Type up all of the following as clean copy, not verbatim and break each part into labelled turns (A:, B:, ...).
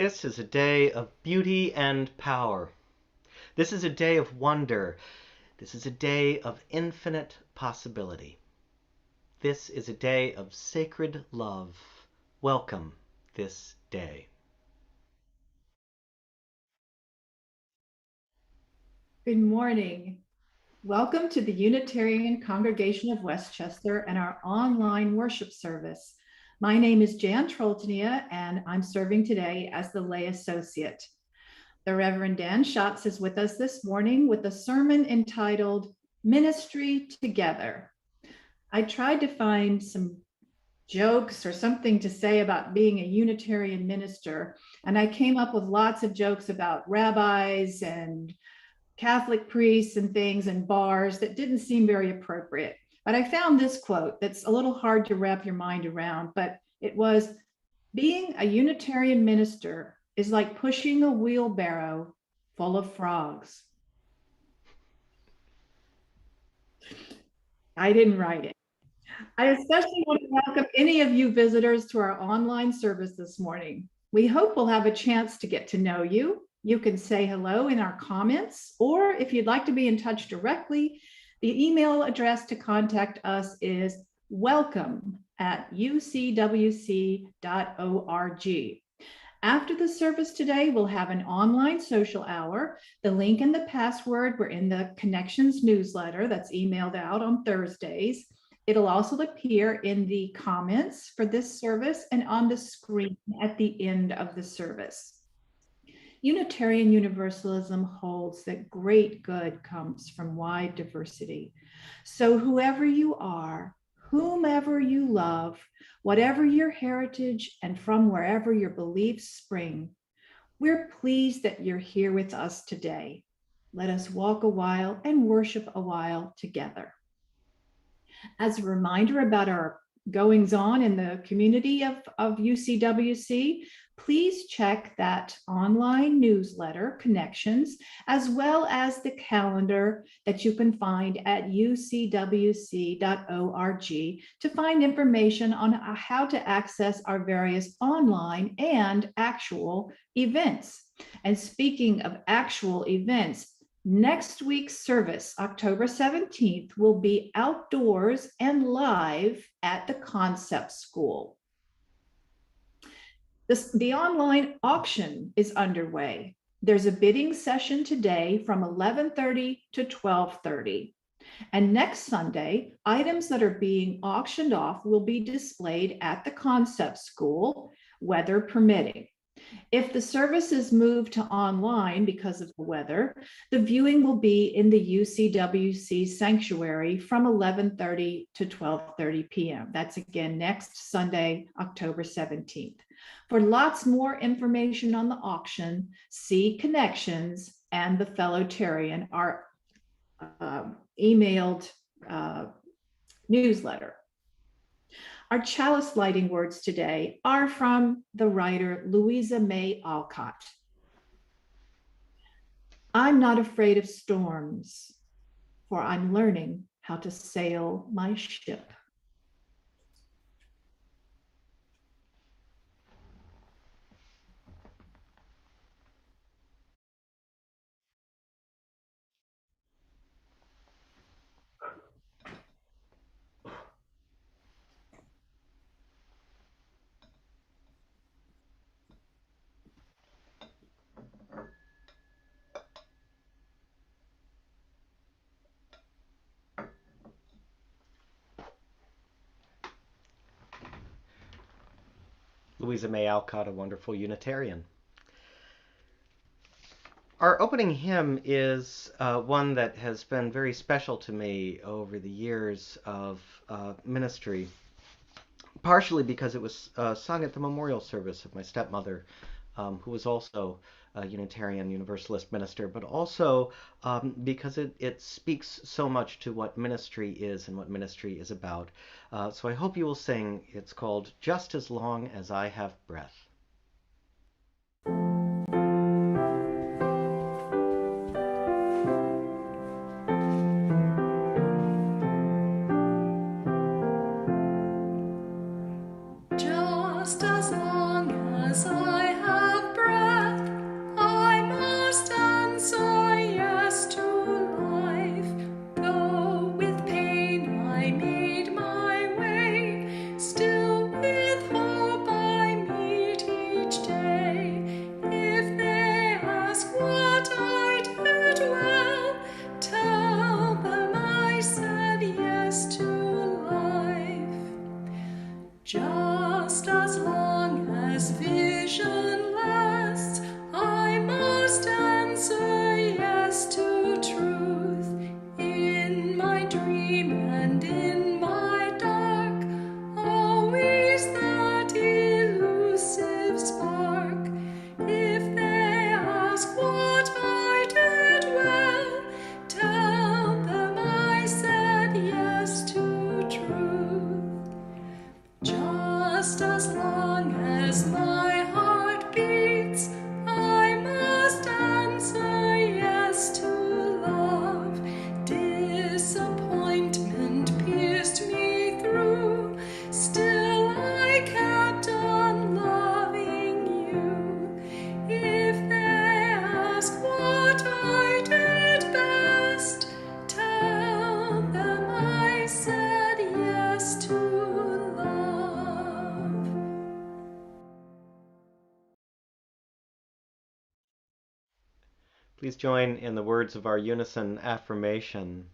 A: This is a day of beauty and power. This is a day of wonder. This is a day of infinite possibility. This is a day of sacred love. Welcome this day.
B: Good morning. Welcome to the Unitarian Congregation of Westchester and our online worship service. My name is Jaan Troltenier, and I'm serving today as the lay associate. The Reverend Dan Schatz is with us this morning with a sermon entitled Ministry Together. I tried to find some jokes or something to say about being a Unitarian minister, and I came up with lots of jokes about rabbis and Catholic priests and things and bars that didn't seem very appropriate. But I found this quote that's a little hard to wrap your mind around, but it was, being a Unitarian minister is like pushing a wheelbarrow full of frogs. I didn't write it. I especially want to welcome any of you visitors to our online service this morning. We hope we'll have a chance to get to know you. You can say hello in our comments, or if you'd like to be in touch directly, the email address to contact us is welcome@ucwc.org. After the service today, we'll have an online social hour. The link and the password were in the Connections newsletter that's emailed out on Thursdays. It'll also appear in the comments for this service and on the screen at the end of the service. Unitarian Universalism holds that great good comes from wide diversity. So whoever you are, whomever you love, whatever your heritage and from wherever your beliefs spring, we're pleased that you're here with us today. Let us walk a while and worship a while together. As a reminder about our goings on in the community of UCWC, please check that online newsletter, Connections, as well as the calendar that you can find at ucwc.org to find information on how to access our various online and actual events. And speaking of actual events, next week's service, October 17th, will be outdoors and live at the Concept School. The online auction is underway. There's a bidding session today from 11:30 to 12:30. And next Sunday, items that are being auctioned off will be displayed at the Concept School, weather permitting. If the service is moved to online because of the weather, the viewing will be in the UCWC sanctuary from 11:30 to 12:30 p.m. That's again next Sunday, October 17th. For lots more information on the auction, see Connections and the Fellowtarian, our emailed newsletter. Our chalice lighting words today are from the writer Louisa May Alcott. I'm not afraid of storms, for I'm learning how to sail my ship.
A: Louisa May Alcott, a wonderful Unitarian. Our opening hymn is one that has been very special to me over the years of ministry, partially because it was sung at the memorial service of my stepmother, who was also a Unitarian Universalist minister, but also because it speaks so much to what ministry is and what ministry is about. So I hope you will sing. It's called Just as Long as I Have Breath.
C: Just as long as I have breath, must answer yes to truth in my dream and in my dark. Always that elusive spark. If they ask what I did well, tell them I said yes to truth. Just as long as my heart beats, I must answer yes to love. Disappointment pierced me through, still I kept on loving you. If they ask what I did best, tell them I said yes to love.
A: Please join in the words of our unison affirmation.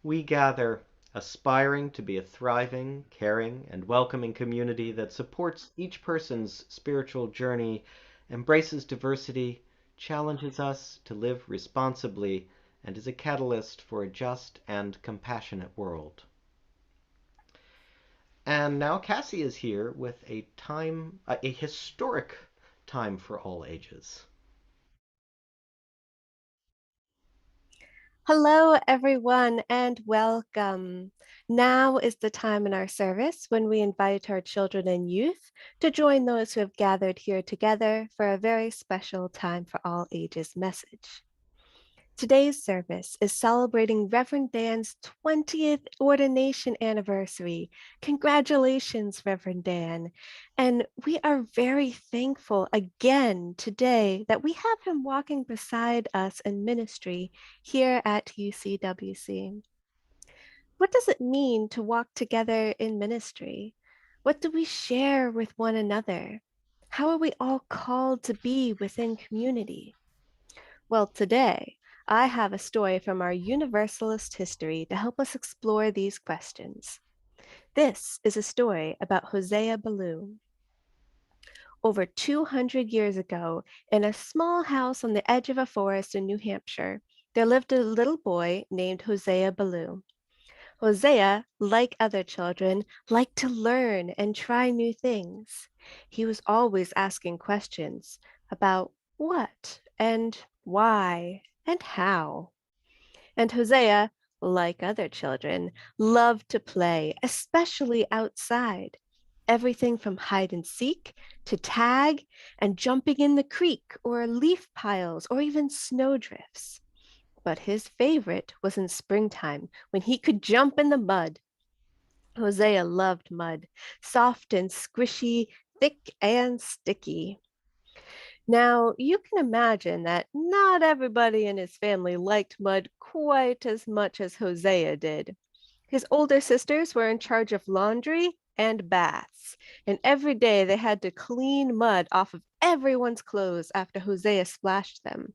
A: We gather, aspiring to be a thriving, caring, and welcoming community that supports each person's spiritual journey, embraces diversity, challenges us to live responsibly, and is a catalyst for a just and compassionate world. And now Cassie is here with a historic time for all ages.
D: Hello, everyone, and welcome. Now is the time in our service when we invite our children and youth to join those who have gathered here together for a very special time for all ages message. Today's service is celebrating Reverend Dan's 20th ordination anniversary. Congratulations, Reverend Dan. And we are very thankful again today that we have him walking beside us in ministry here at UCWC. What does it mean to walk together in ministry? What do we share with one another? How are we all called to be within community? Well, today, I have a story from our Universalist history to help us explore these questions. This is a story about Hosea Ballou. Over 200 years ago, in a small house on the edge of a forest in New Hampshire, there lived a little boy named Hosea Ballou. Hosea, like other children, liked to learn and try new things. He was always asking questions about what and why and how. And Hosea, like other children, loved to play, especially outside. Everything from hide and seek to tag and jumping in the creek or leaf piles or even snowdrifts. But his favorite was in springtime when he could jump in the mud. Hosea loved mud, soft and squishy, thick and sticky. Now, you can imagine that not everybody in his family liked mud quite as much as Hosea did. His older sisters were in charge of laundry and baths, and every day they had to clean mud off of everyone's clothes after Hosea splashed them.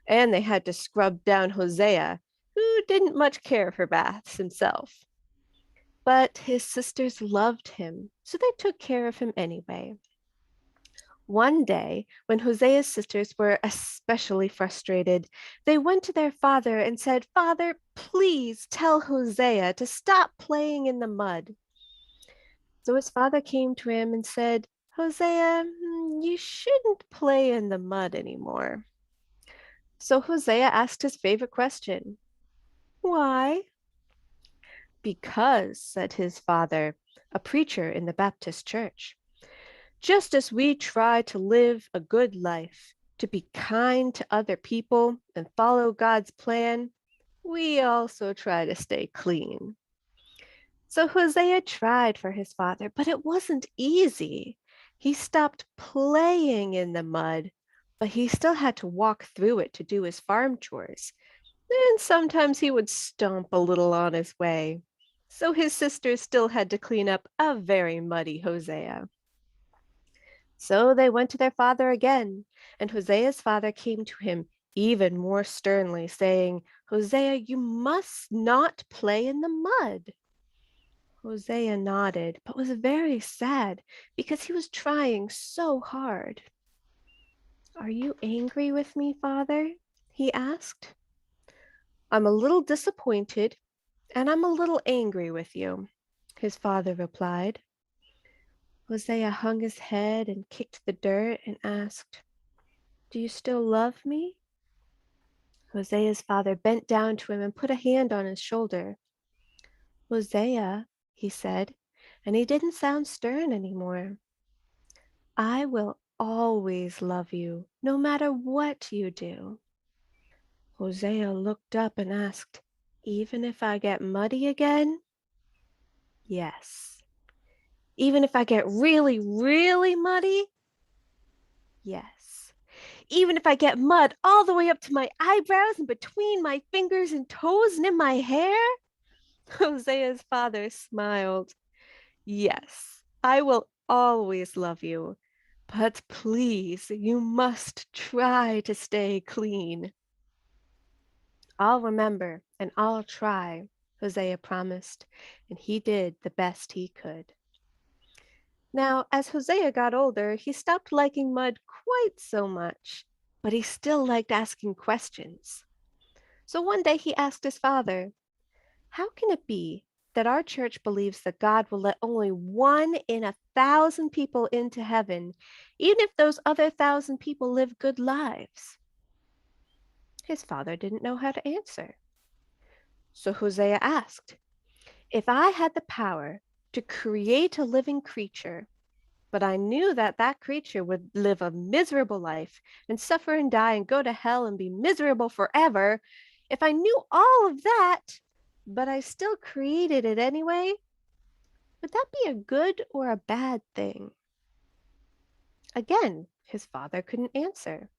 D: And they had to scrub down Hosea, who didn't much care for baths himself. But his sisters loved him, so they took care of him anyway. One day, when Hosea's sisters were especially frustrated, they went to their father and said, "Father, please tell Hosea to stop playing in the mud." So his father came to him and said, "Hosea, you shouldn't play in the mud anymore." So Hosea asked his favorite question. "Why?" "Because," said his father, a preacher in the Baptist church, "just as we try to live a good life, to be kind to other people and follow God's plan, we also try to stay clean." So Hosea tried for his father, but it wasn't easy. He stopped playing in the mud, but he still had to walk through it to do his farm chores. And sometimes he would stomp a little on his way. So his sisters still had to clean up a very muddy Hosea. So they went to their father again, and Hosea's father came to him even more sternly, saying, "Hosea, you must not play in the mud." Hosea nodded, but was very sad because he was trying so hard. Are you angry with me, Father? He asked. I'm a little disappointed, and I'm a little angry with you, his father replied. Hosea hung his head and kicked the dirt and asked, Do you still love me? Hosea's father bent down to him and put a hand on his shoulder. Hosea, he said, and he didn't sound stern anymore. I will always love you, no matter what you do. Hosea looked up and asked, Even if I get muddy again? Yes. Even if I get really, really muddy? Yes. Even if I get mud all the way up to my eyebrows and between my fingers and toes and in my hair? Hosea's father smiled. Yes, I will always love you, but please, you must try to stay clean. I'll remember and I'll try, Hosea promised, and he did the best he could. Now, as Hosea got older, he stopped liking mud quite so much, but he still liked asking questions. So one day he asked his father, How can it be that our church believes that God will let only 1 in 1,000 people into heaven, even if those other 1,000 people live good lives? His father didn't know how to answer. So Hosea asked, If I had the power to create a living creature, but I knew that that creature would live a miserable life and suffer and die and go to hell and be miserable forever, if I knew all of that, but I still created it anyway, would that be a good or a bad thing? Again, his father couldn't answer.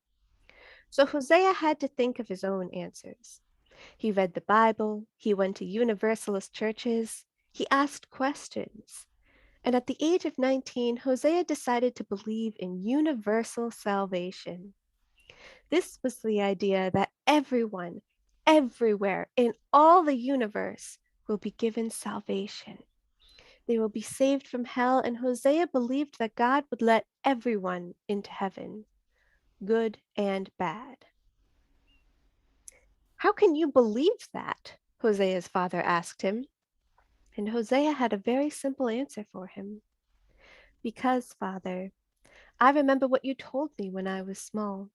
D: So Hosea had to think of his own answers. He read the Bible, he went to Universalist churches, he asked questions. And at the age of 19, Hosea decided to believe in universal salvation. This was the idea that everyone, everywhere, in all the universe will be given salvation. They will be saved from hell, and Hosea believed that God would let everyone into heaven, good and bad. How can you believe that? Hosea's father asked him. And Hosea had a very simple answer for him. Because, Father, I remember what you told me when I was small.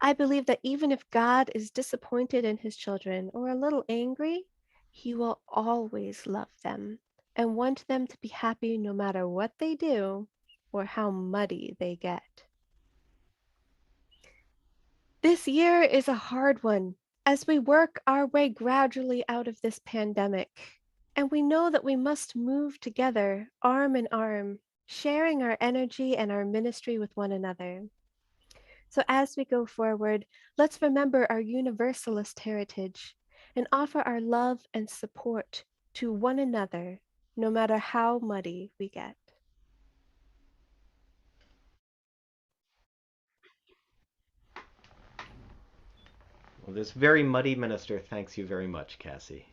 D: I believe that even if God is disappointed in his children or a little angry, he will always love them and want them to be happy no matter what they do or how muddy they get. This year is a hard one as we work our way gradually out of this pandemic. And we know that we must move together, arm in arm, sharing our energy and our ministry with one another. So as we go forward, let's remember our universalist heritage and offer our love and support to one another, no matter how muddy we get.
A: Well, this very muddy minister thanks you very much, Cassie.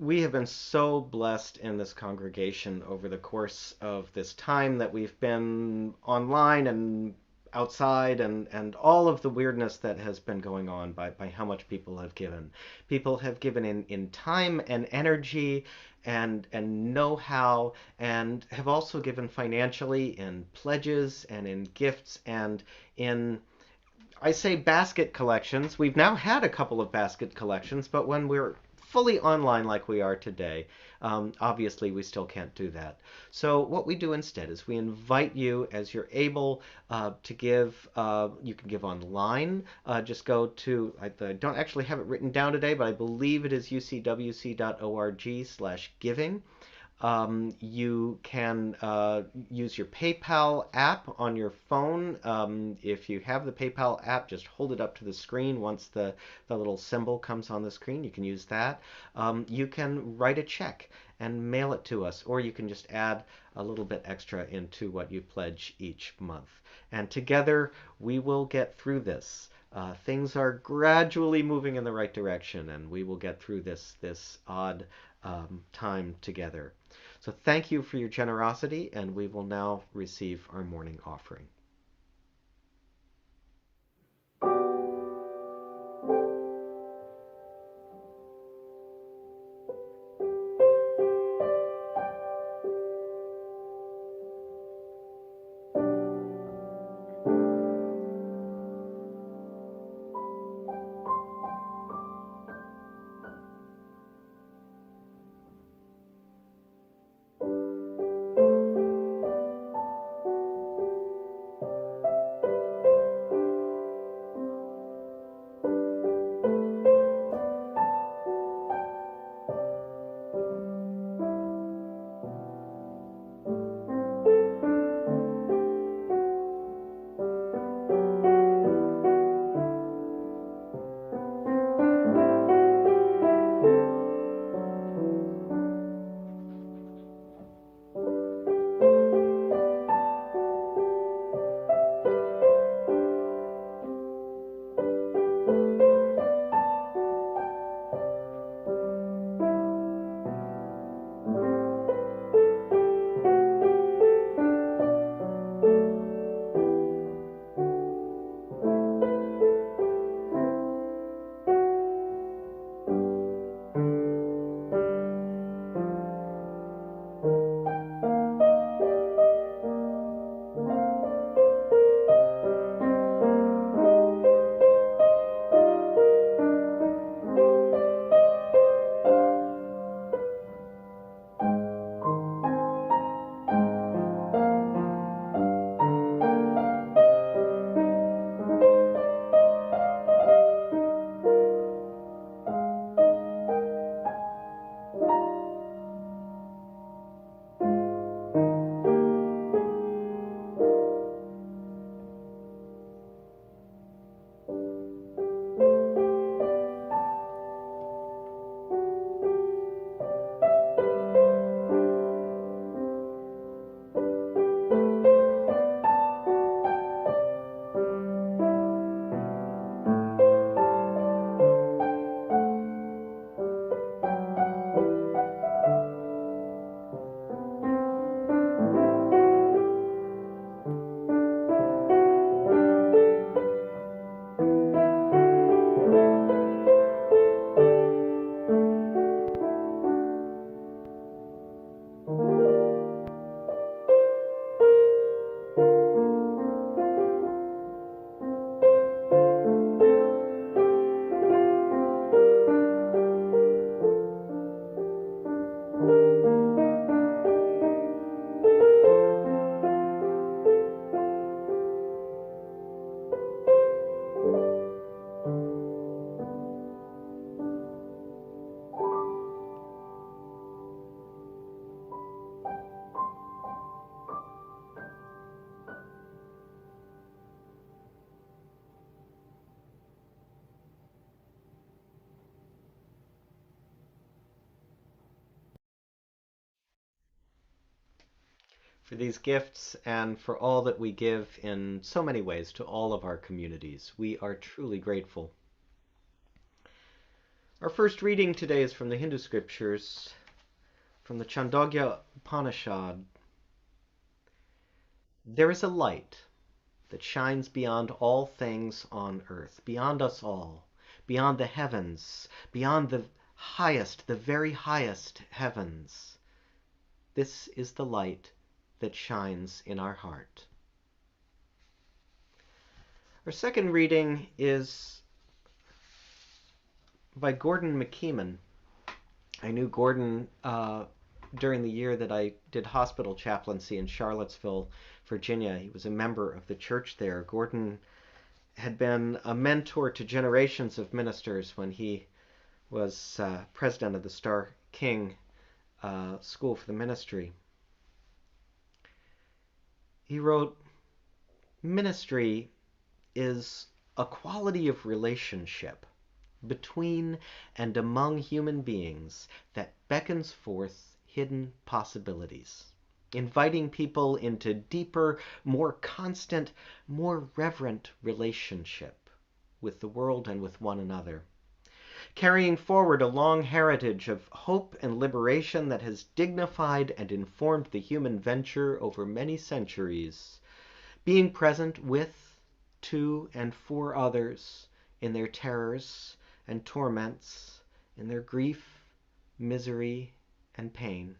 A: We have been so blessed in this congregation over the course of this time that we've been online and outside and all of the weirdness that has been going on by how much people have given. People have given in time and energy and know-how and have also given financially in pledges and in gifts and in I say basket collections. We've now had a couple of basket collections, but when we're fully online like we are today, obviously we still can't do that. So what we do instead is we invite you, as you're able, to give. You can give online. Just go to. I don't actually have it written down today, but I believe it is ucwc.org/giving. You can use your PayPal app on your phone. If you have the PayPal app, just hold it up to the screen. Once the little symbol comes on the screen, you can use that. You can write a check and mail it to us, or you can just add a little bit extra into what you pledge each month. And together, we will get through this. Things are gradually moving in the right direction, and we will get through this odd time together. So thank you for your generosity, and we will now receive our morning offering. For these gifts and for all that we give in so many ways to all of our communities. We are truly grateful. Our first reading today is from the Hindu scriptures, from the Chandogya Upanishad. There is a light that shines beyond all things on earth, beyond us all, beyond the heavens, beyond the highest, the very highest heavens. This is the light that shines in our heart. Our second reading is by Gordon McKeeman. I knew Gordon during the year that I did hospital chaplaincy in Charlottesville, Virginia. He was a member of the church there. Gordon had been a mentor to generations of ministers when he was president of the Star King School for the Ministry. He wrote, "Ministry is a quality of relationship between and among human beings that beckons forth hidden possibilities, inviting people into deeper, more constant, more reverent relationship with the world and with one another. carrying forward a long heritage of hope and liberation that has dignified and informed the human venture over many centuries, being present with, to, and for others in their terrors and torments, in their grief, misery, and pain,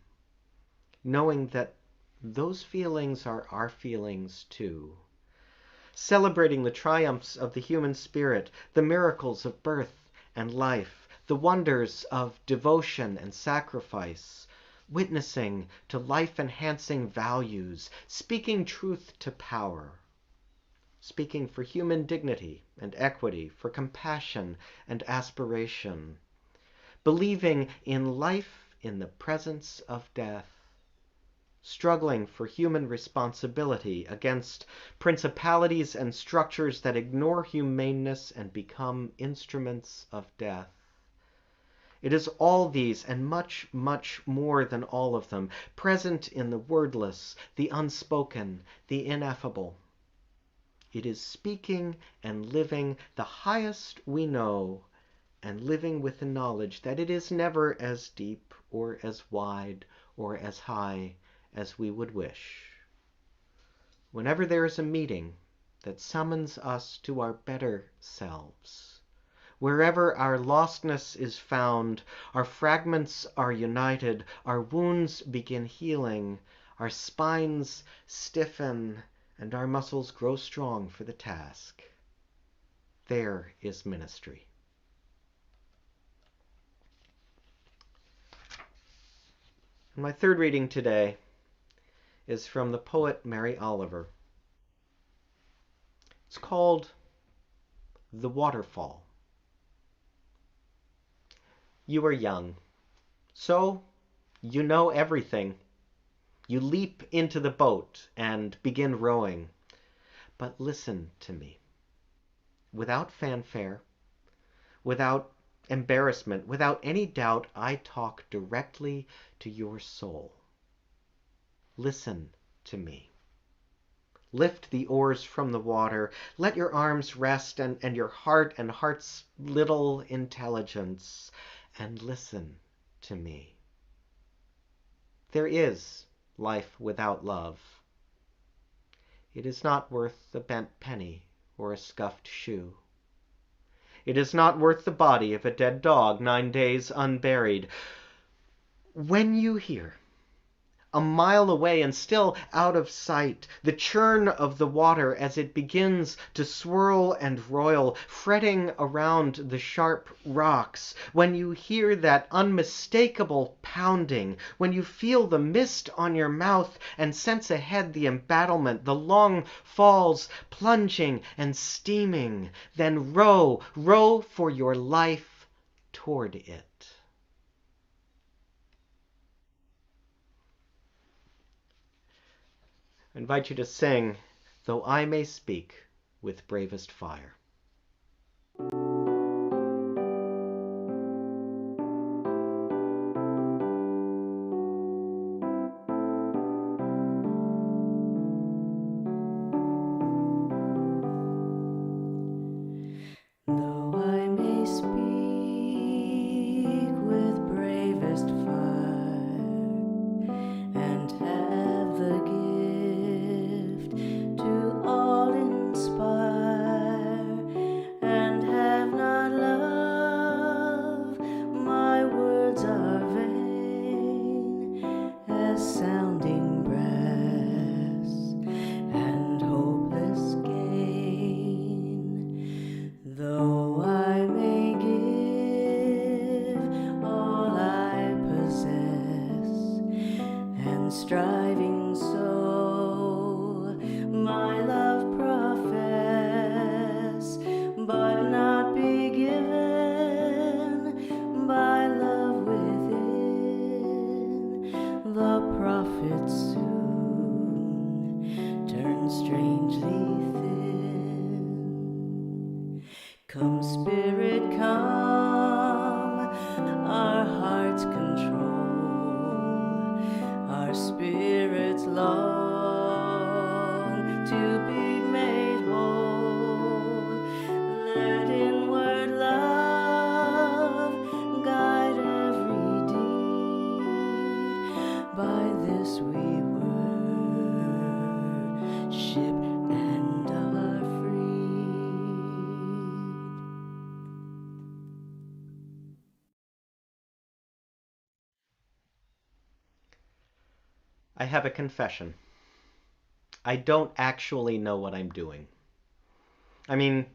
A: knowing that those feelings are our feelings too, celebrating the triumphs of the human spirit, the miracles of birth and life, the wonders of devotion and sacrifice, witnessing to life-enhancing values, speaking truth to power, speaking for human dignity and equity, for compassion and aspiration, believing in life in the presence of death, struggling for human responsibility against principalities and structures that ignore humaneness and become instruments of death. It is all these and much, much more than all of them, present in the wordless, the unspoken, the ineffable. It is speaking and living the highest we know, and living with the knowledge that it is never as deep or as wide or as high as we would wish. Whenever there is a meeting that summons us to our better selves, wherever our lostness is found, our fragments are united, our wounds begin healing, our spines stiffen, and our muscles grow strong for the task. There is ministry. And my third reading today is from the poet Mary Oliver. It's called The Waterfall. You are young, so you know everything. You leap into the boat and begin rowing. But listen to me. Without fanfare, without embarrassment, without any doubt, I talk directly to your soul. Listen to me. Lift the oars from the water. Let your arms rest and your heart and heart's little intelligence, and listen to me. There is life without love. It is not worth a bent penny or a scuffed shoe. It is not worth the body of a dead dog 9 days unburied. When you hear, a mile away and still out of sight, the churn of the water as it begins to swirl and roil, fretting around the sharp rocks, when you hear that unmistakable pounding, when you feel the mist on your mouth and sense ahead the embattlement, the long falls plunging and steaming, then row, row for your life toward it. I invite you to sing, Though I May Speak with Bravest Fire.
C: Though I may speak with bravest fire and have the gift to all inspire, and have not love, my words are vain as sounding brass and hopeless gain. Though I may give all I possess, and striving so my love profess, but not be given by love within, the prophet soon turns strangely thin. Come, Spirit, come, our hearts control, our spirits long to be made whole. Let inward love ship and are freed.
A: I have a confession. I don't actually know what I'm doing. I mean,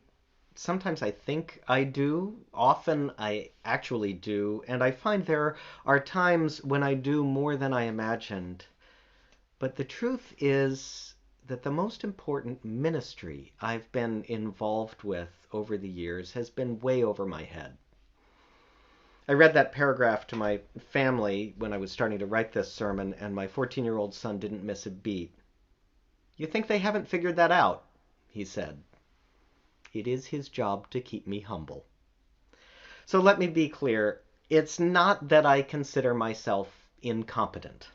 A: sometimes I think I do, often I actually do, and I find there are times when I do more than I imagined. But the truth is that the most important ministry I've been involved with over the years has been way over my head. I read that paragraph to my family when I was starting to write this sermon, and my 14-year-old son didn't miss a beat. "You think they haven't figured that out?" he said. It is his job to keep me humble. So let me be clear. It's not that I consider myself incompetent.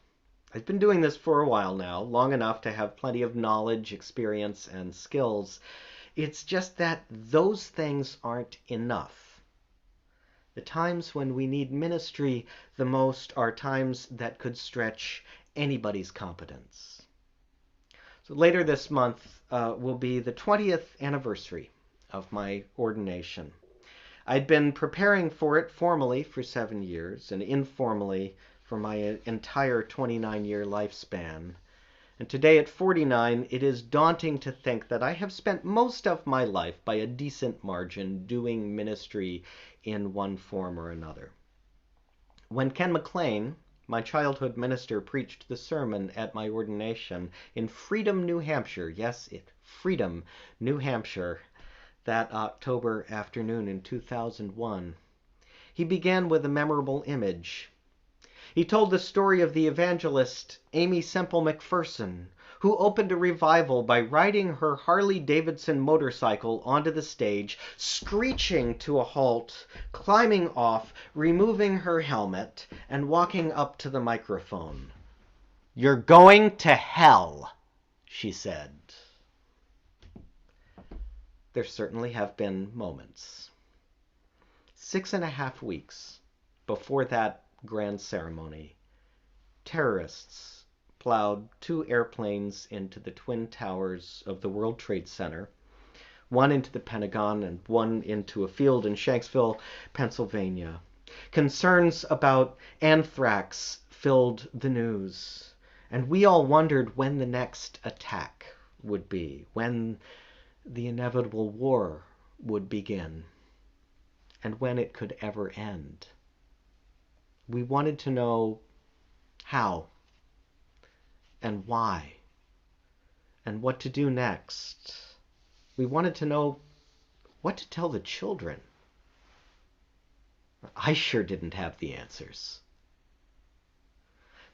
A: I've been doing this for a while now, long enough to have plenty of knowledge, experience, and skills. It's just that those things aren't enough. The times when we need ministry the most are times that could stretch anybody's competence. So later this month will be the 20th anniversary of my ordination. I'd been preparing for it formally for 7 years and informally for my entire 29-year lifespan. And today at 49, it is daunting to think that I have spent most of my life by a decent margin doing ministry in one form or another. When Ken McLean, my childhood minister, preached the sermon at my ordination in Freedom, New Hampshire, yes, Freedom, New Hampshire, that October afternoon in 2001, he began with a memorable image. He told the story of the evangelist Amy Semple McPherson, who opened a revival by riding her Harley-Davidson motorcycle onto the stage, screeching to a halt, climbing off, removing her helmet, and walking up to the microphone. "You're going to hell," she said. There certainly have been moments. 6.5 weeks before that grand ceremony, terrorists plowed 2 airplanes into the Twin Towers of the World Trade Center, one into the Pentagon and one into a field in Shanksville, Pennsylvania. Concerns about anthrax filled the news, and we all wondered when the next attack would be, when the inevitable war would begin, and when it could ever end. We wanted to know how and why and what to do next. We wanted to know what to tell the children. I sure didn't have the answers.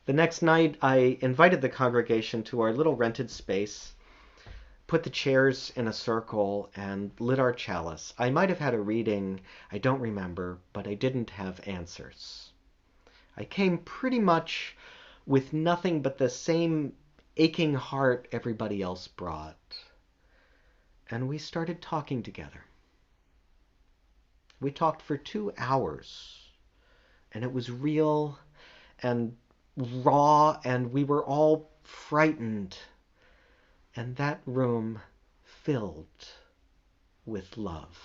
A: The next night, I invited the congregation to our little rented space, put the chairs in a circle, and lit our chalice. I might have had a reading, I don't remember, but I didn't have answers. I came pretty much with nothing but the same aching heart everybody else brought. And we started talking together. We talked for 2 hours, and it was real and raw, and we were all frightened. And that room filled with love.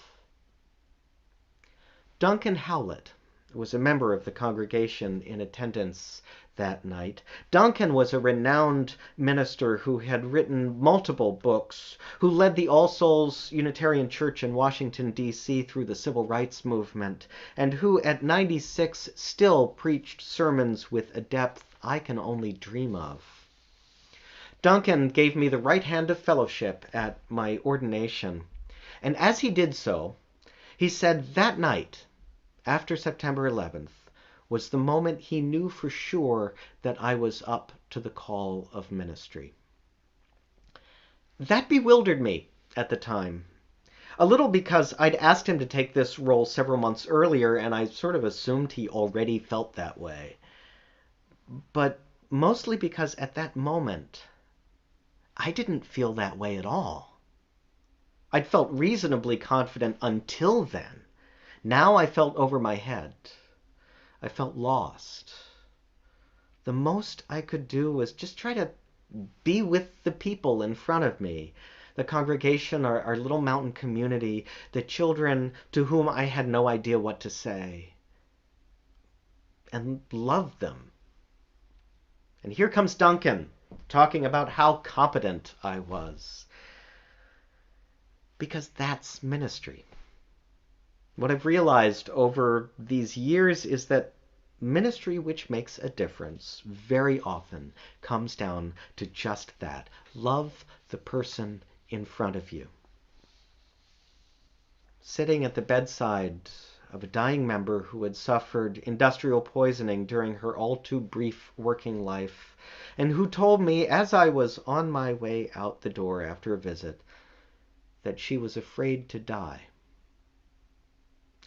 A: Duncan Howlett was a member of the congregation in attendance that night. Duncan was a renowned minister who had written multiple books, who led the All Souls Unitarian Church in Washington, D.C. through the Civil Rights Movement, and who at 96 still preached sermons with a depth I can only dream of. Duncan gave me the right hand of fellowship at my ordination, and as he did so, he said that night, after September 11th, was the moment he knew for sure that I was up to the call of ministry. That bewildered me at the time. A little because I'd asked him to take this role several months earlier, and I sort of assumed he already felt that way. But mostly because at that moment, I didn't feel that way at all. I'd felt reasonably confident until then. Now I felt over my head. I felt lost. The most I could do was just try to be with the people in front of me. The congregation, our little mountain community, the children to whom I had no idea what to say, and love them. And here comes Duncan, talking about how competent I was. Because that's ministry. What I've realized over these years is that ministry which makes a difference very often comes down to just that. Love the person in front of you. Sitting at the bedside of a dying member who had suffered industrial poisoning during her all too brief working life, and who told me as I was on my way out the door after a visit that she was afraid to die.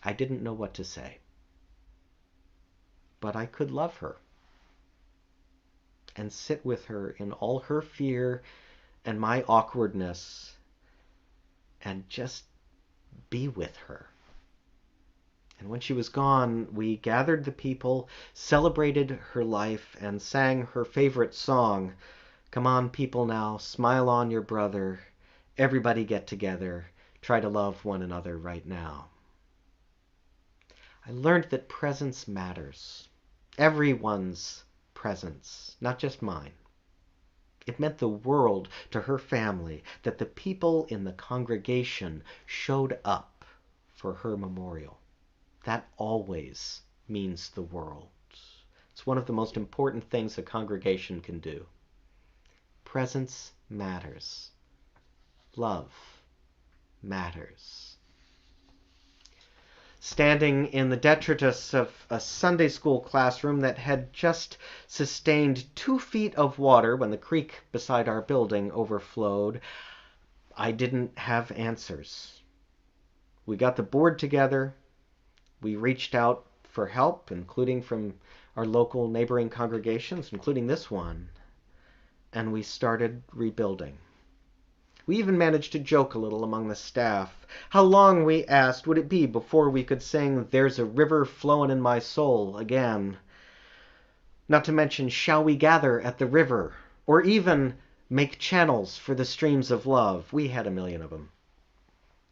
A: I didn't know what to say, but I could love her and sit with her in all her fear and my awkwardness and just be with her. And when she was gone, we gathered the people, celebrated her life, and sang her favorite song, "Come on, people now, smile on your brother. Everybody get together. Try to love one another right now." I learned that presence matters. Everyone's presence, not just mine. It meant the world to her family that the people in the congregation showed up for her memorial. That always means the world. It's one of the most important things a congregation can do. Presence matters. Love matters. Standing in the detritus of a Sunday school classroom that had just sustained 2 feet of water when the creek beside our building overflowed, I didn't have answers. We got the board together. We reached out for help, including from our local neighboring congregations, including this one, and we started rebuilding. We even managed to joke a little among the staff. How long, we asked, would it be before we could sing "There's a River Flowin' in My Soul" again? Not to mention "Shall We Gather at the River?" or even "Make Channels for the Streams of Love." We had a million of them.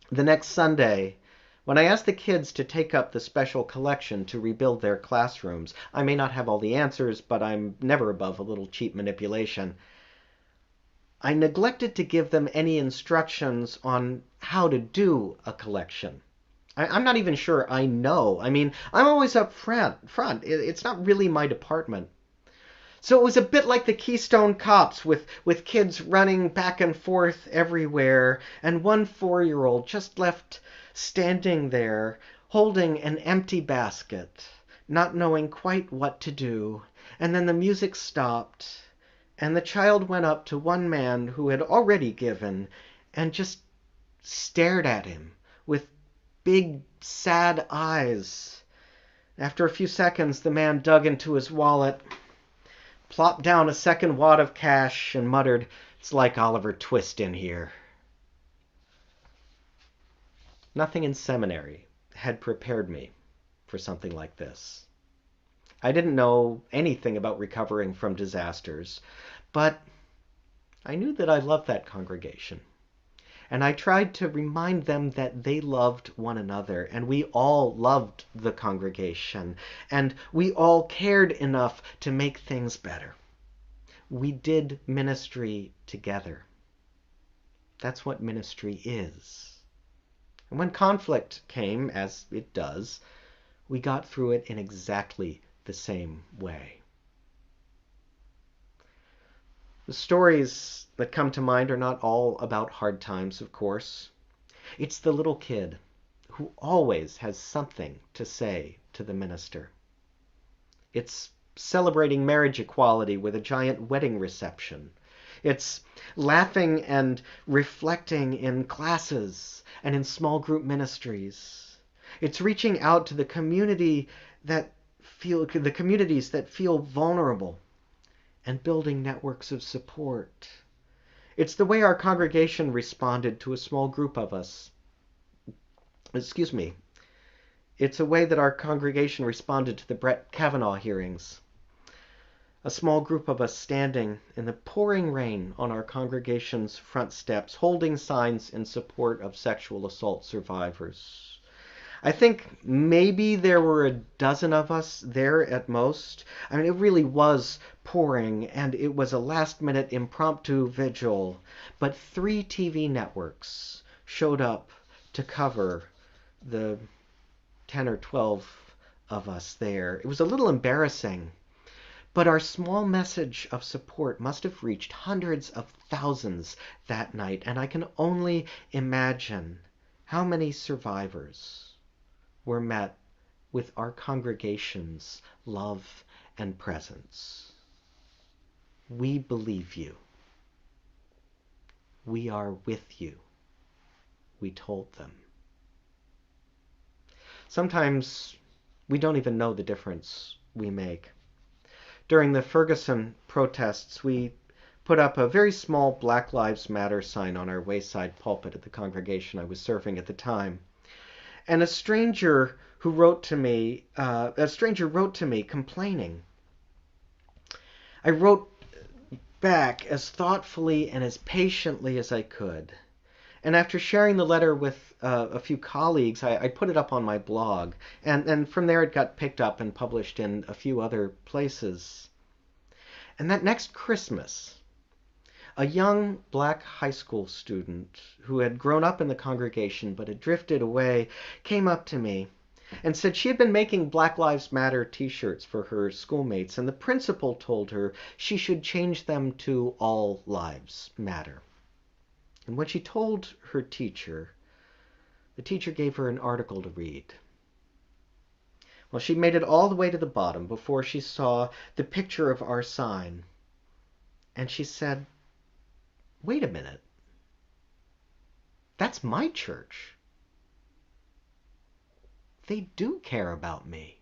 A: The next Sunday, when I asked the kids to take up the special collection to rebuild their classrooms, I may not have all the answers, but I'm never above a little cheap manipulation. I neglected to give them any instructions on how to do a collection. I'm not even sure I know. I mean, I'm always up front. It's not really my department. So it was a bit like the Keystone Cops, with kids running back and forth everywhere, and one 4-year-old just left standing there, holding an empty basket, not knowing quite what to do. And then the music stopped, and the child went up to one man who had already given and just stared at him with big, sad eyes. After a few seconds, the man dug into his wallet, plopped down a second wad of cash, and muttered, "It's like Oliver Twist in here." Nothing in seminary had prepared me for something like this. I didn't know anything about recovering from disasters, but I knew that I loved that congregation. And I tried to remind them that they loved one another, and we all loved the congregation, and we all cared enough to make things better. We did ministry together. That's what ministry is. And when conflict came, as it does, we got through it in exactly the same way. The stories that come to mind are not all about hard times, of course. It's the little kid who always has something to say to the minister. It's celebrating marriage equality with a giant wedding reception. It's laughing and reflecting in classes and in small group ministries. It's reaching out to the communities that feel vulnerable and building networks of support. It's the way our congregation responded to a small group of us. It's a way that our congregation responded to the Brett Kavanaugh hearings. A small group of us standing in the pouring rain on our congregation's front steps, holding signs in support of sexual assault survivors. I think maybe there were a dozen of us there at most. I mean, it really was pouring, and it was a last-minute impromptu vigil. But 3 TV networks showed up to cover the 10 or 12 of us there. It was a little embarrassing. But our small message of support must have reached hundreds of thousands that night, and I can only imagine how many survivors were met with our congregation's love and presence. We believe you. We are with you, we told them. Sometimes we don't even know the difference we make. During the Ferguson protests, we put up a very small Black Lives Matter sign on our wayside pulpit at the congregation I was serving at the time. And a stranger wrote to me complaining. I wrote back as thoughtfully and as patiently as I could. And after sharing the letter with a few colleagues, I put it up on my blog. And from there it got picked up and published in a few other places. And that next Christmas, a young black high school student who had grown up in the congregation but had drifted away came up to me and said she had been making Black Lives Matter t-shirts for her schoolmates, and the principal told her she should change them to All Lives Matter. And when she told her teacher, the teacher gave her an article to read. Well, she made it all the way to the bottom before she saw the picture of our sign. And she said, "Wait a minute. That's my church. They do care about me."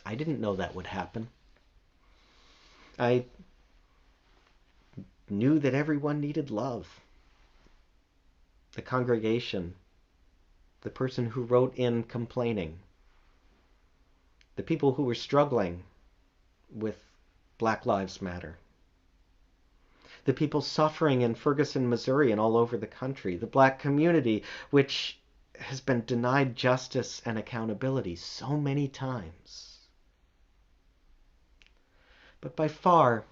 A: I didn't know that would happen. I knew that everyone needed love. The congregation, the person who wrote in complaining, the people who were struggling with Black Lives Matter, the people suffering in Ferguson, Missouri and all over the country, the black community which has been denied justice and accountability so many times. But by far,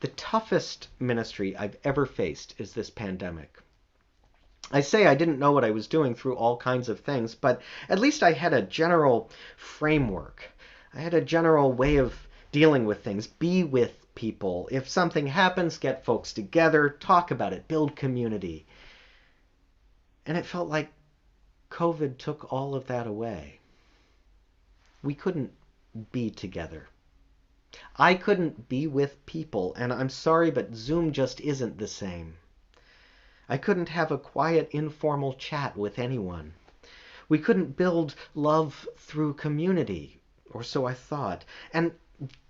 A: the toughest ministry I've ever faced is this pandemic. I say I didn't know what I was doing through all kinds of things, but at least I had a general framework. I had a general way of dealing with things. Be with people. If something happens, get folks together, talk about it, build community. And it felt like COVID took all of that away. We couldn't be together. I couldn't be with people, and I'm sorry, but Zoom just isn't the same. I couldn't have a quiet, informal chat with anyone. We couldn't build love through community, or so I thought. And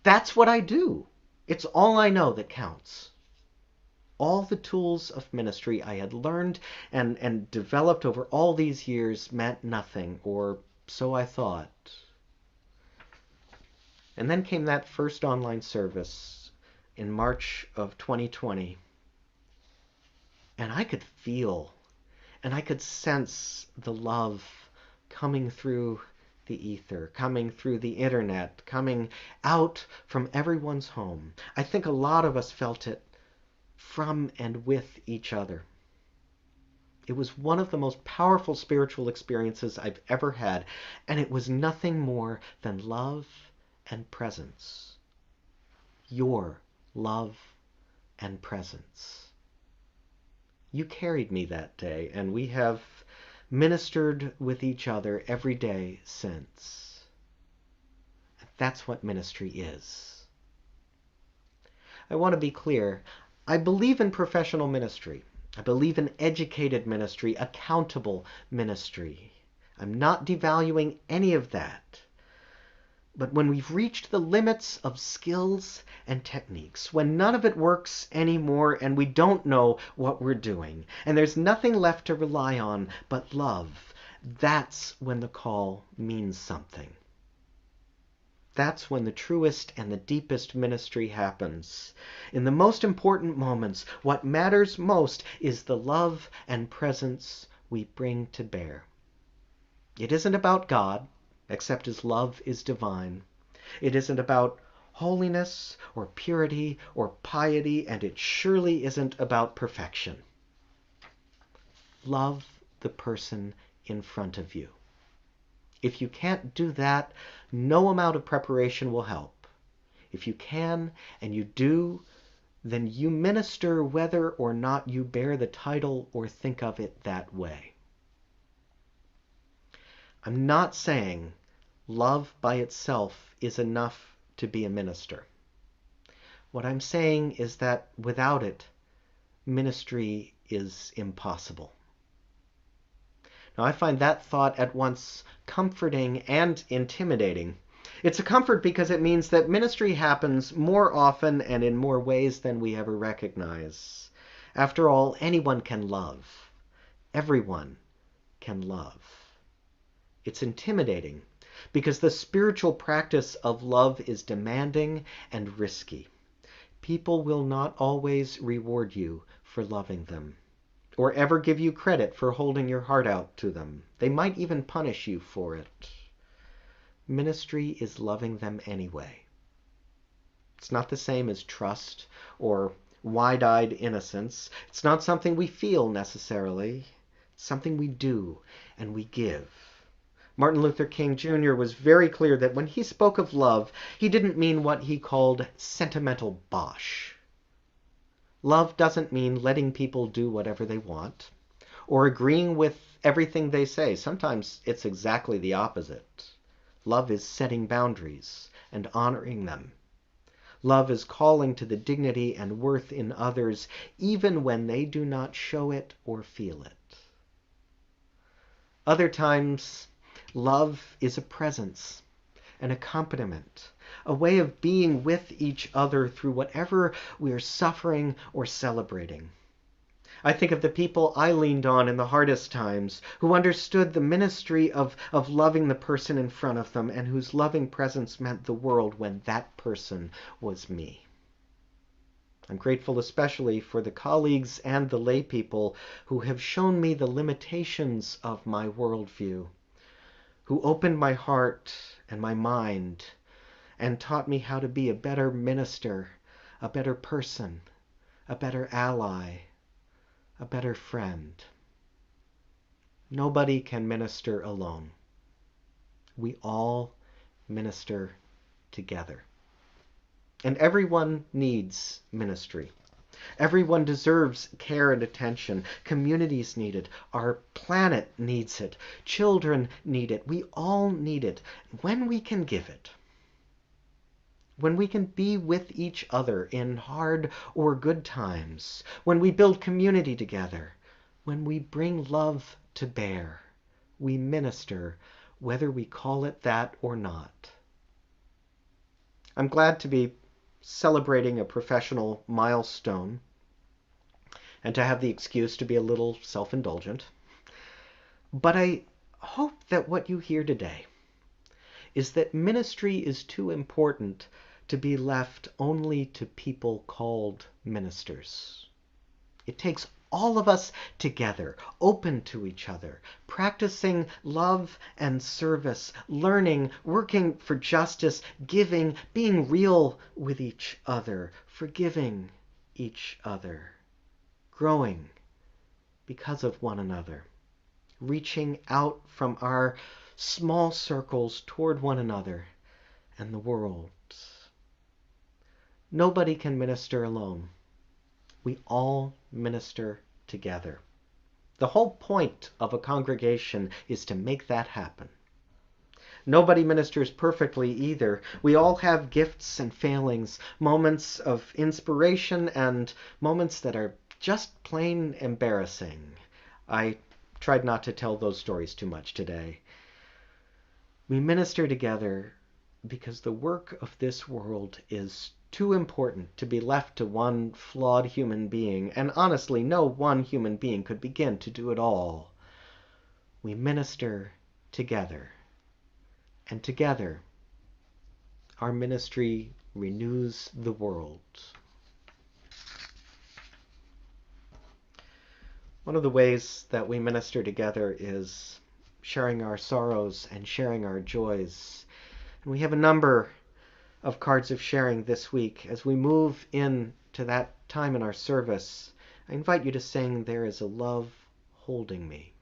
A: that's what I do. It's all I know that counts. All the tools of ministry I had learned and developed over all these years meant nothing, or so I thought. And then came that first online service in March of 2020. And I could feel and I could sense the love coming through the ether, coming through the internet, coming out from everyone's home. I think a lot of us felt it from and with each other. It was one of the most powerful spiritual experiences I've ever had, and it was nothing more than love and presence. Your love and presence. You carried me that day, and we have ministered with each other every day since. That's what ministry is. I want to be clear. I believe in professional ministry. I believe in educated ministry, accountable ministry. I'm not devaluing any of that. But when we've reached the limits of skills and techniques, when none of it works anymore and we don't know what we're doing, and there's nothing left to rely on but love, that's when the call means something. That's when the truest and the deepest ministry happens. In the most important moments, what matters most is the love and presence we bring to bear. It isn't about God, except His love is divine. It isn't about holiness or purity or piety, and it surely isn't about perfection. Love the person in front of you. If you can't do that, no amount of preparation will help. If you can and you do, then you minister whether or not you bear the title or think of it that way. I'm not saying love by itself is enough to be a minister. What I'm saying is that without it, ministry is impossible. Now, I find that thought at once comforting and intimidating. It's a comfort because it means that ministry happens more often and in more ways than we ever recognize. After all, anyone can love. Everyone can love. It's intimidating because the spiritual practice of love is demanding and risky. People will not always reward you for loving them, or ever give you credit for holding your heart out to them. They might even punish you for it. Ministry is loving them anyway. It's not the same as trust or wide-eyed innocence. It's not something we feel necessarily. It's something we do and we give. Martin Luther King Jr. was very clear that when he spoke of love, he didn't mean what he called sentimental bosh. Love doesn't mean letting people do whatever they want or agreeing with everything they say. Sometimes it's exactly the opposite. Love is setting boundaries and honoring them. Love is calling to the dignity and worth in others, even when they do not show it or feel it. Other times, love is a presence, an accompaniment, a way of being with each other through whatever we are suffering or celebrating. I think of the people I leaned on in the hardest times, who understood the ministry of loving the person in front of them and whose loving presence meant the world when that person was me. I'm grateful especially for the colleagues and the lay people who have shown me the limitations of my worldview, who opened my heart and my mind and taught me how to be a better minister, a better person, a better ally, a better friend. Nobody can minister alone. We all minister together. And everyone needs ministry. Everyone deserves care and attention. Communities need it. Our planet needs it. Children need it. We all need it. When we can give it, when we can be with each other in hard or good times, when we build community together, when we bring love to bear, we minister, whether we call it that or not. I'm glad to be celebrating a professional milestone and to have the excuse to be a little self-indulgent. But I hope that what you hear today is that ministry is too important to be left only to people called ministers. It takes all of us together, open to each other, practicing love and service, learning, working for justice, giving, being real with each other, forgiving each other, growing because of one another, reaching out from our small circles toward one another and the world. Nobody can minister alone. We all minister together. The whole point of a congregation is to make that happen. Nobody ministers perfectly either. We all have gifts and failings, moments of inspiration and moments that are just plain embarrassing. I tried not to tell those stories too much today. We minister together because the work of this world is too important to be left to one flawed human being, and honestly, no one human being could begin to do it all. We minister together, and together our ministry renews the world. One of the ways that we minister together is sharing our sorrows and sharing our joys. And we have a number of cards of sharing this week. As we move into that time in our service, I invite you to sing There Is a Love Holding Me.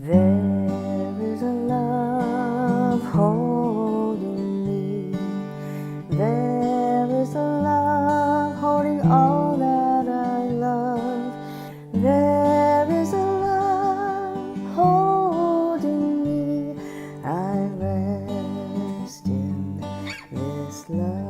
C: There is a love holding me. There is a love holding all that I love. There is a love holding me. I rest in this love.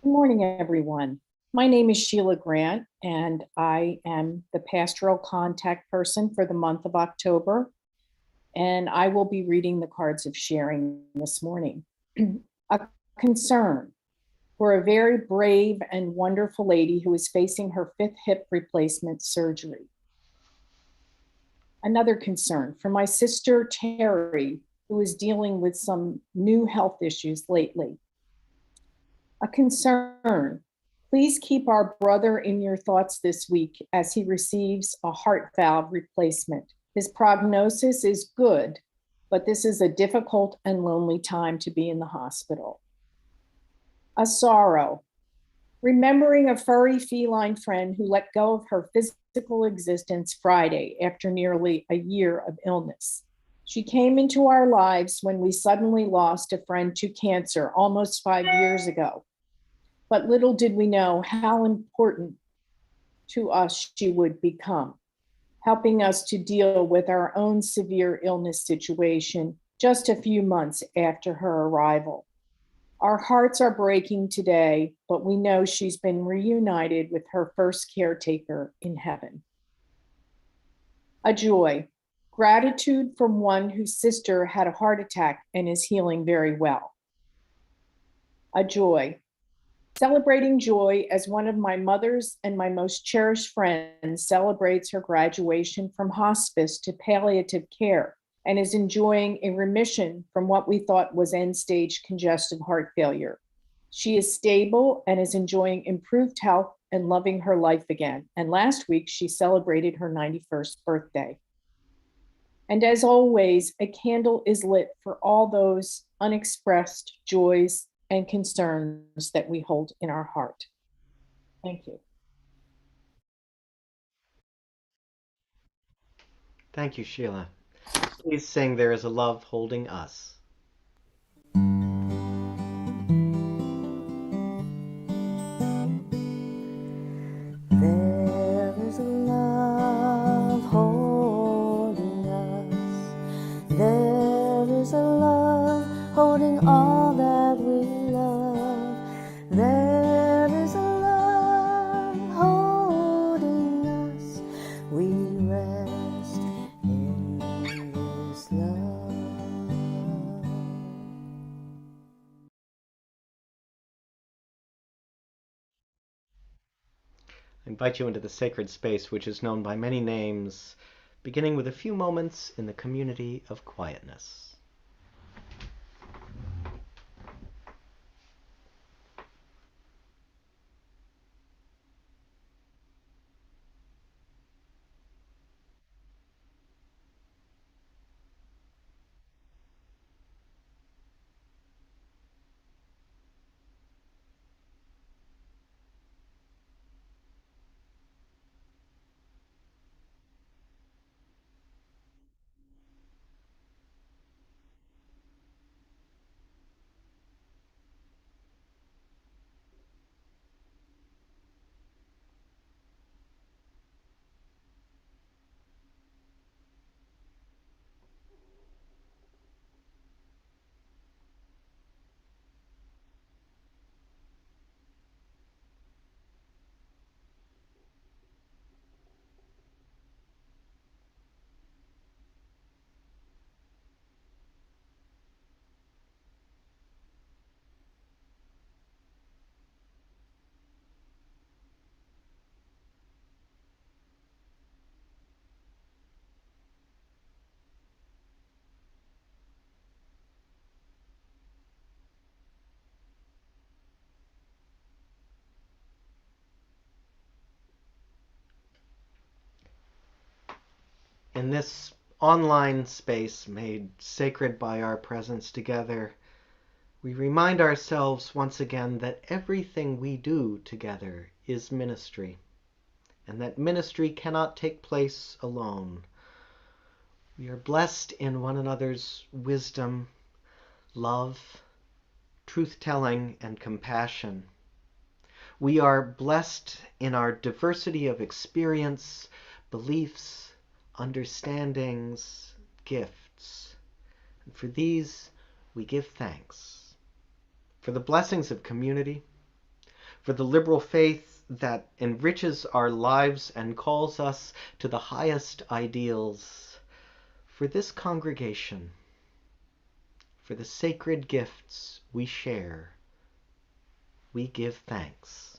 E: Good morning, everyone. My name is Sheila Grant, and I am the pastoral contact person for the month of October. And I will be reading the cards of sharing this morning. A concern for a very brave and wonderful lady who is facing her 5th hip replacement surgery. Another concern for my sister Terry, who is dealing with some new health issues lately. A concern. Please keep our brother in your thoughts this week as he receives a heart valve replacement. His prognosis is good, but this is a difficult and lonely time to be in the hospital. A sorrow. Remembering a furry feline friend who let go of her physical existence Friday after nearly a year of illness. She came into our lives when we suddenly lost a friend to cancer almost 5 years ago. But little did we know how important to us she would become, helping us to deal with our own severe illness situation just a few months after her arrival. Our hearts are breaking today, but we know she's been reunited with her first caretaker in heaven. A joy. Gratitude from one whose sister had a heart attack and is healing very well. A joy. Celebrating joy as one of my mother's and my most cherished friends celebrates her graduation from hospice to palliative care and is enjoying a remission from what we thought was end-stage congestive heart failure. She is stable and is enjoying improved health and loving her life again. And last week, she celebrated her 91st birthday. And as always, a candle is lit for all those unexpressed joys and concerns that we hold in our heart. Thank you.
A: Thank you, Sheila. Please sing There Is a Love Holding Us.
C: There is a love holding us. There is a love holding all that we love. There is a love holding us. We rest in this love.
A: I invite you into the sacred space which is known by many names, beginning with a few moments in the community of quietness. in this online space made sacred by our presence together, we remind ourselves once again that everything we do together is ministry, and that ministry cannot take place alone. We are blessed in one another's wisdom, love, truth-telling, and compassion. We are blessed in our diversity of experience, beliefs, understandings, gifts. And for these, we give thanks. For the blessings of community, for the liberal faith that enriches our lives and calls us to the highest ideals, for this congregation, for the sacred gifts we share, we give thanks.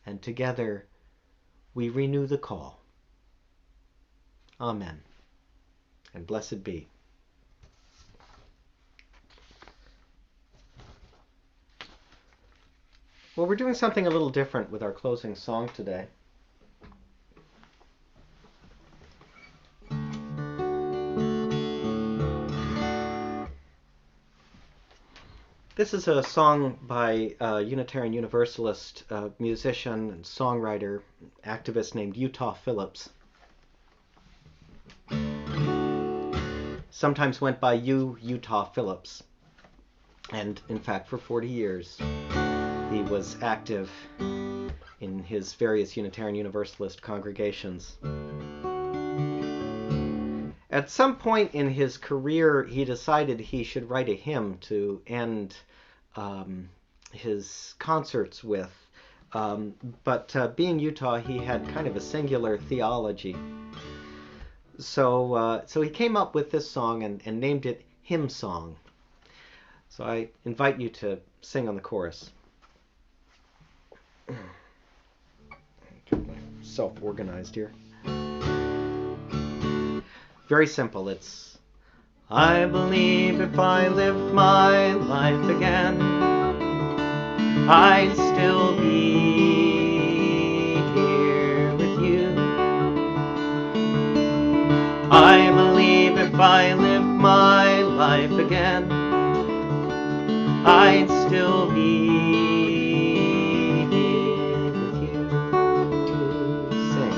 A: And together we renew the call. Amen. And blessed be. Well, we're doing something a little different with our closing song today. This is a song by a Unitarian Universalist musician and songwriter, activist named Utah Phillips. Sometimes went by Utah Phillips. And in fact, for 40 years, he was active in his various Unitarian Universalist congregations. At some point in his career, he decided he should write a hymn to end his concerts with. But being Utah, he had kind of a singular theology. So he came up with this song and named it Hymn Song. So I invite you to sing on the chorus. Get myself organized here. Very simple. It's, I believe if I lived my life again, I'd still be here with you. I believe if I lived my life again, I'd still be here with you. Sing.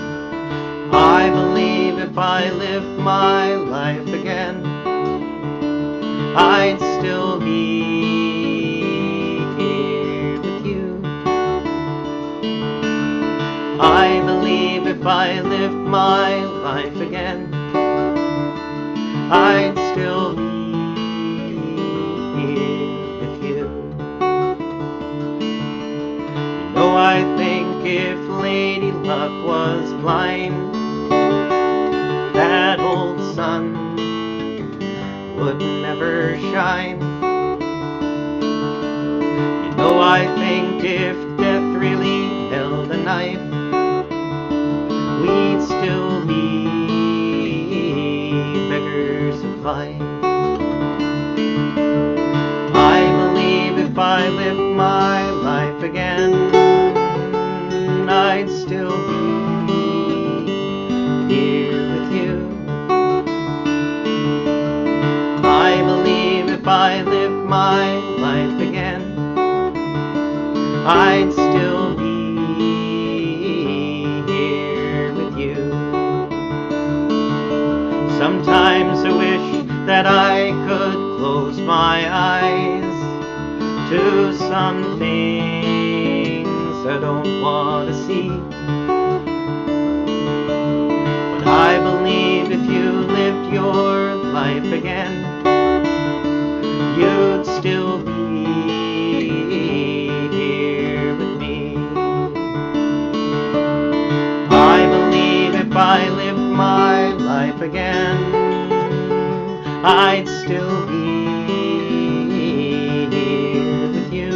A: I believe if I lived my life again, I'd still be here with you. I believe if I lived my life again, I'd still be here with you. You know, I think if Lady Luck was blind, that old sun would never shine. You know, I think if death really held a knife, we'd still be beggars of life. I believe if I lived my life again, I'd still be here with you. I believe if I lived my life again, I'd still be here with you. Sometimes I wish that I could close my eyes to some things I don't want to see. But I believe if you lived your life again, you'd still be here with me. I believe if I lived my life again, I'd still be here with you.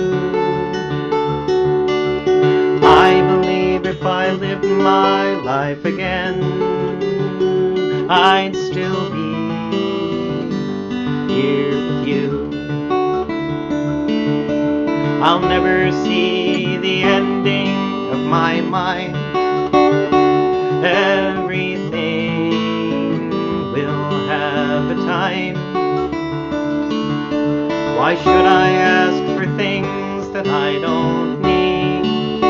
A: I believe if I lived my life again, I'd still be here with you. I'll never see the ending of my mind. Everything Why should I ask for things that I don't need,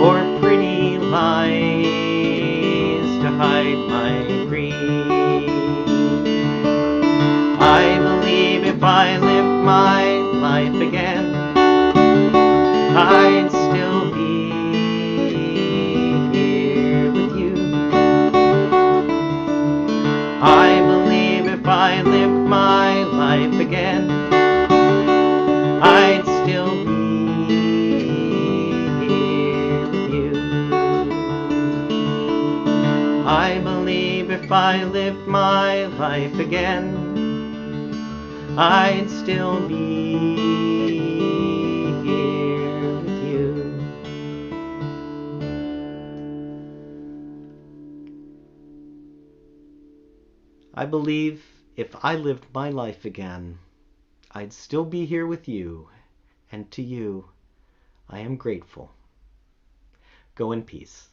A: or pretty lies to hide my greed? I believe if I lived my life again, I'd still be here with you. I believe if I lived my life again, I'd still be here with you. I believe if I lived my life again, I'd still be here with you. I believe if I lived my life again, I'd still be here with you, and to you I am grateful. Go in peace.